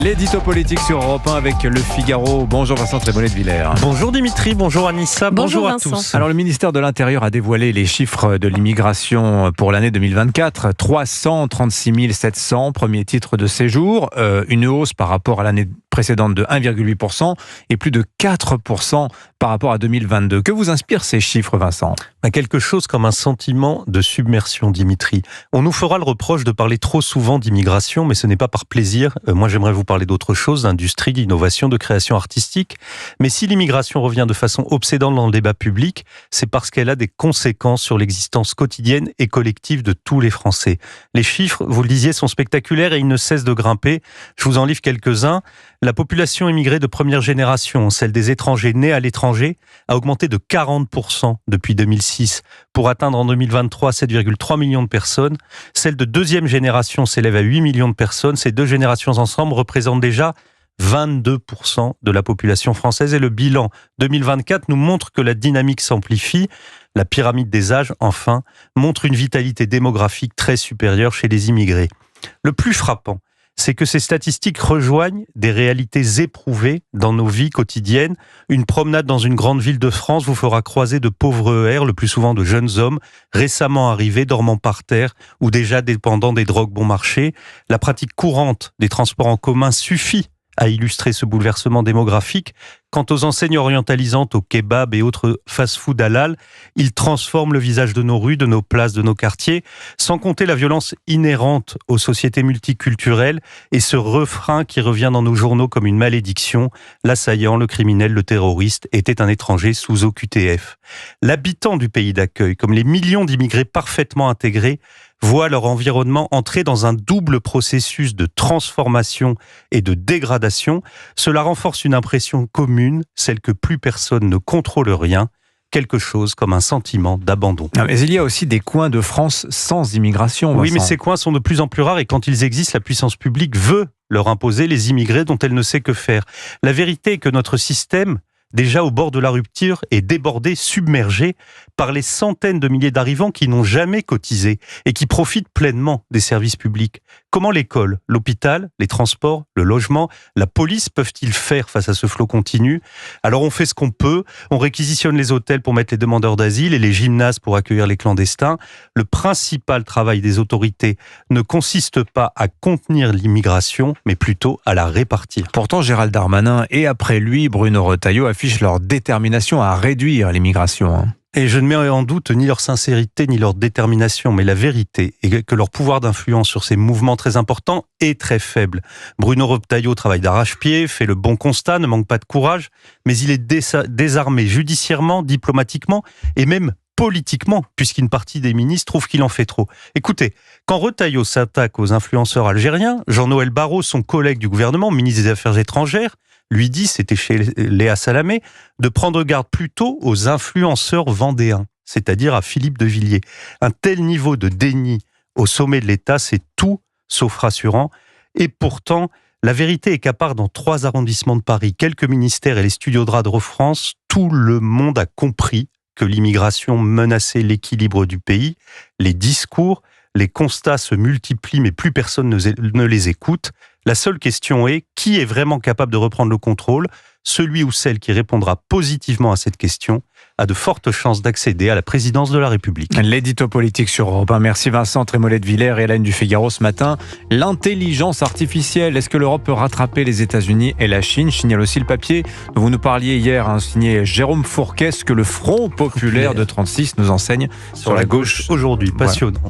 L'édito politique sur Europe 1 avec Le Figaro. Bonjour Vincent Trémollet de Villers. Bonjour Dimitri, bonjour Anissa, bonjour à Vincent. tous. Alors le ministère de l'Intérieur a dévoilé les chiffres de l'immigration pour l'année 2024. 336 700 premiers titres de séjour, une hausse par rapport à l'année précédente de 1,8% et plus de 4% par rapport à 2022. Que vous inspirent ces chiffres, Vincent ? Quelque chose comme un sentiment de submersion, Dimitri. On nous fera le reproche de parler trop souvent d'immigration, mais ce n'est pas par plaisir. Moi, j'aimerais vous parler d'autre chose, d'industrie, d'innovation, de création artistique. Mais si l'immigration revient de façon obsédante dans le débat public, c'est parce qu'elle a des conséquences sur l'existence quotidienne et collective de tous les Français. Les chiffres, vous le disiez, sont spectaculaires et ils ne cessent de grimper. Je vous en livre quelques-uns. La population immigrée de première génération, celle des étrangers nés à l'étranger, a augmenté de 40% depuis 2006 pour atteindre en 2023 7,3 millions de personnes. Celle de deuxième génération s'élève à 8 millions de personnes. Ces deux générations ensemble représentent déjà 22% de la population française et le bilan 2024 nous montre que la dynamique s'amplifie. La pyramide des âges, enfin, montre une vitalité démographique très supérieure chez les immigrés. Le plus frappant, c'est que ces statistiques rejoignent des réalités éprouvées dans nos vies quotidiennes. Une promenade dans une grande ville de France vous fera croiser de pauvres ER, le plus souvent de jeunes hommes, récemment arrivés, dormant par terre ou déjà dépendants des drogues bon marché. La pratique courante des transports en commun suffit à illustrer ce bouleversement démographique. Quant aux enseignes orientalisantes, au kebab et autres fast-food halal, ils transforment le visage de nos rues, de nos places, de nos quartiers, sans compter la violence inhérente aux sociétés multiculturelles et ce refrain qui revient dans nos journaux comme une malédiction. L'assaillant, le criminel, le terroriste était un étranger sous OQTF. L'habitant du pays d'accueil, comme les millions d'immigrés parfaitement intégrés, voient leur environnement entrer dans un double processus de transformation et de dégradation. Cela renforce une impression commune, celle que plus personne ne contrôle rien, quelque chose comme un sentiment d'abandon. Mais il y a aussi des coins de France sans immigration, Vincent. Oui, mais ces coins sont de plus en plus rares et quand ils existent, la puissance publique veut leur imposer les immigrés dont elle ne sait que faire. La vérité est que notre système, déjà au bord de la rupture, est débordé, submergé par les centaines de milliers d'arrivants qui n'ont jamais cotisé et qui profitent pleinement des services publics. Comment l'école, l'hôpital, les transports, le logement, la police peuvent-ils faire face à ce flot continu ? Alors on fait ce qu'on peut, on réquisitionne les hôtels pour mettre les demandeurs d'asile et les gymnases pour accueillir les clandestins. Le principal travail des autorités ne consiste pas à contenir l'immigration, mais plutôt à la répartir. Pourtant, Gérald Darmanin et après lui, Bruno Retailleau affichent leur détermination à réduire l'immigration. Et je ne mets en doute ni leur sincérité ni leur détermination, mais la vérité est que leur pouvoir d'influence sur ces mouvements très importants est très faible. Bruno Retailleau travaille d'arrache-pied, fait le bon constat, ne manque pas de courage, mais il est désarmé judiciairement, diplomatiquement et même politiquement, puisqu'une partie des ministres trouve qu'il en fait trop. Écoutez, quand Retailleau s'attaque aux influenceurs algériens, Jean-Noël Barrot, son collègue du gouvernement, ministre des Affaires étrangères, lui dit, c'était chez Léa Salamé, de prendre garde plutôt aux influenceurs vendéens, c'est-à-dire à Philippe de Villiers. Un tel niveau de déni au sommet de l'État, c'est tout sauf rassurant. Et pourtant, la vérité est qu'à part dans 3 arrondissements de Paris, quelques ministères et les studios de Radio France, tout le monde a compris que l'immigration menaçait l'équilibre du pays. Les discours, les constats se multiplient, mais plus personne ne les écoute. La seule question est, qui est vraiment capable de reprendre le contrôle ? Celui ou celle qui répondra positivement à cette question a de fortes chances d'accéder à la présidence de la République. L'édito politique sur Europe 1. Merci Vincent Trémollet de Villers et Hélène du Figaro ce matin. L'intelligence artificielle, est-ce que l'Europe peut rattraper les États-Unis et la Chine ? Signale aussi le papier dont vous nous parliez hier, signé Jérôme Fourquet, ce que le Front populaire de 36 nous enseigne Sur la gauche aujourd'hui, passionnant. Voilà.